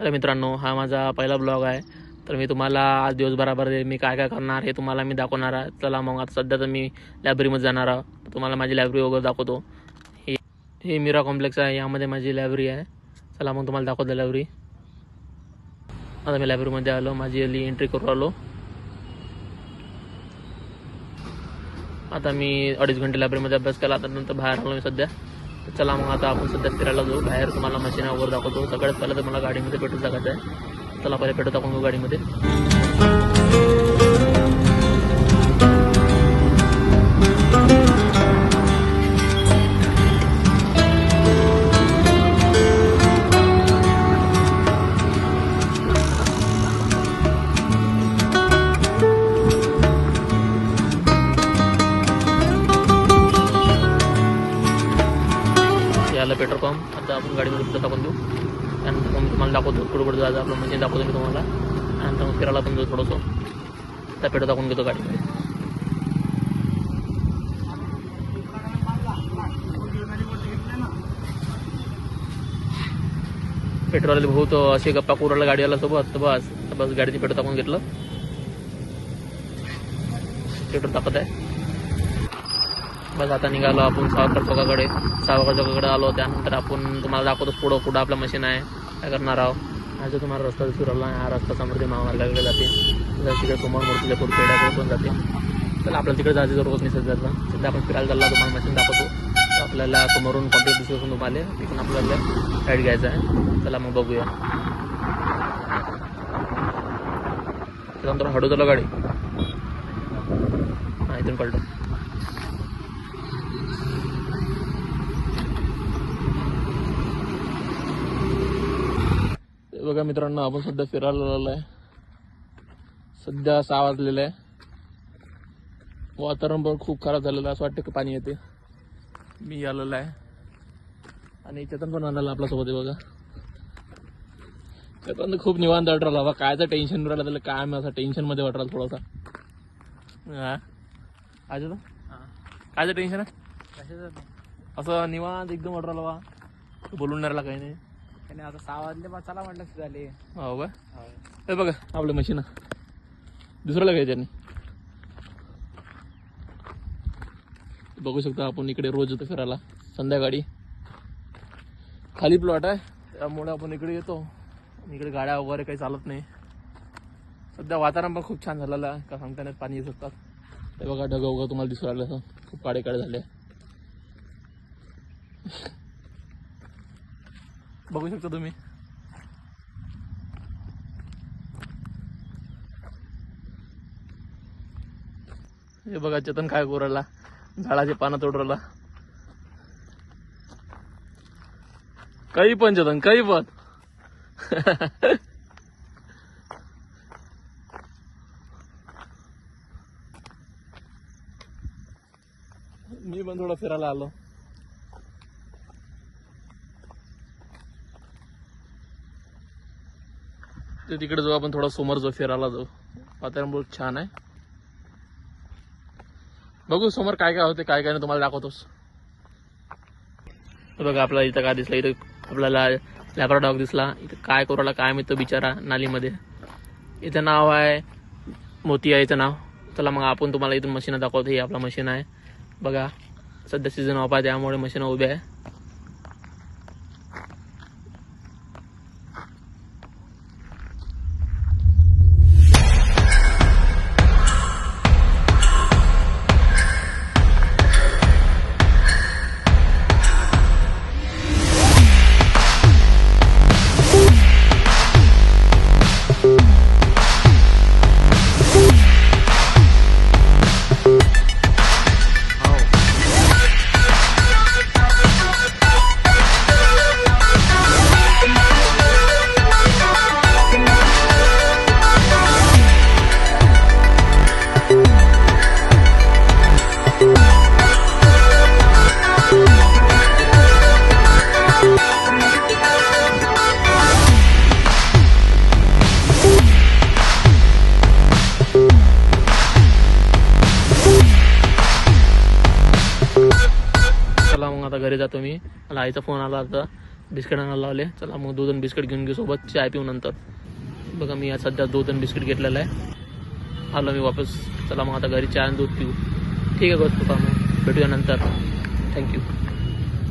Hello मित्रांनो, हा माझा पहिला ब्लॉग आहे. तर मी तुम्हाला आज दिवसभराभर मी काय काय करणार हे तुम्हाला मी दाखवणार आहे. चला मग आता सध्या तर मी लायब्ररीमध्ये जाणार आहे. तुम्हाला माझी लायब्ररी वगैरे दाखवतो. ही मीरा कॉम्प्लेक्स आहे, यामध्ये माझी लायब्ररी आहे. चला मग तुम्हाला दाखवतो लायब्ररी. आता मी लायब्ररीमध्ये आलो, माझी आली एंट्री करून आलो. आता मी 2.5 घंटे लायब्ररीमध्ये अभ्यास केला, त्यानंतर बाहेर आलो मी सध्या. तर चला मग आता आपण सध्या फिरायला जाऊ. बाहेर तुम्हाला मशीन वगैरे दाखवतो. सगळ्यात पहिलं तर मला गाडीमध्ये पेट्रोल टाकायचं आहे. चला पहिले पेट्रोल टाकून घेऊ गाडीमध्ये. याला पेट्रोल पंप. आता आपण गाडीमध्ये पेट्रोल टाकून देऊ. त्यानंतर मग तुम्हाला दाखवतो कुठं कुठं जायचं आपलं मशीन दाखवतो मी तुम्हाला. त्यानंतर मग फिरायला पण जाऊ थोडंसं. त्या पेट्रोल टाकून घेतो गाडीमध्ये. पेट्रोल बहुत असे गप्पा कुराला गाडीवाला सोबत. बस गाडीची पेट्रोल टाकून घेतलं. पेट्रोल टाकत आहे. बस आता निघालो आपण सावरकर चौकाकडे आलो. त्यानंतर आपण तुम्हाला दाखवतो पुढं आपलं मशीन आहे, काय करणार आहोत. आज तुम्हाला रस्ता दिसून राहिला. हा रस्ता समृद्धी महामार्गाकडे जाते. तिकडे समोर मूर्तीपूर पेढ्याकडे पण जाते. तर आपल्याला तिकडे जायची जरूरत नाही. सध्या आपण फिरायला चालला. तुम्हाला मशीन दाखवतो. आपल्याला समोरून कॉम्प्लेक्स दिसत असून तुम्हाला तिकडून आपल्याला राईड घ्यायचा आहे. चला मग बघूया. त्यानंतर हळू चालू गाडी. हां, इथून कळलं. बघा मित्रांनो, आपण सध्या फिरायला आलेलो आहे. सध्या 6 वाजलेलं आहे. वातावरण पण खूप खराब झालेलं आहे. असं वाटतं की पाणी येते. मी आलेलो आहे आणि चेतन पण आलेला आपल्यासोबत आहे. बघा चेतन खूप निवांत वाटत राहिला. बघा कायचं टेन्शन राहिलं त्याला, काय मी असं टेन्शनमध्ये वाटत राहिला थोडासा. हां आज कायचं टेन्शन आहे? कशाचं? असं निवांत एकदम वाटत राहिला. बा बोलून नाही राहिला, काही नाही. आता 6 वाजले बा, चला म्हटलं झाले. हो का? हे बघा आपलं मशीन दुसऱ्याला घ्यायचं नाही. बघू शकता आपण इकडे रोज येतो फिरायला संध्याकाळी. खाली प्लॉट आहे, त्यामुळे आपण इकडे येतो. इकडे गाड्या वगैरे काही चालत नाही. सध्या वातावरण पण खूप छान झालेलं आहे, का सांगता नाही, पाणी येत असतात. ते बघा ढग वगैरे तुम्हाला दिसू राहिलं, खूप काळे झाले. बघू शकता तुम्ही. हे बघा चेतन काय करू राहिला, झाडाचे पानं तोडू राहिला. काही पण चेतन, काही पण. मी पण थोडं फिरायला आलो. ते तिकडे जाऊ आपण, थोडा समोर जाऊ, फिरायला जाऊ. वातावरण बहुत छान आहे. बघू समोर काय काय होते, काय काय नाही तुम्हाला दाखवतोस. बघा आपला इथं काय दिसला, इथं आपल्याला लॅब्रा डॉग दिसला. इथं काय करू राहिला काय मिळतो बिचारा नालीमध्ये. इथं नाव आहे मोती आहे, इथं नाव. चला मग आपण तुम्हाला इथून मशीन दाखवतो. ही आपला मशीन आहे. बघा सध्या सीझन ऑफ आहे, त्यामुळे मशीन उभ्या आहे. घरी जातो मी. मला आईचा फोन आला होता, बिस्किट आणायला लावले. चला मग 2 बिस्किट घेऊन घेऊ सोबत, चाय पिऊ नंतर. बघा मी आज सध्या 2 बिस्किट घेतलेलं आहे. आलो मी वापस. चला मग आता घरी चहा आणि दूध पिऊ. ठीक आहे गोष्ट, मग भेटूया नंतर. थँक्यू.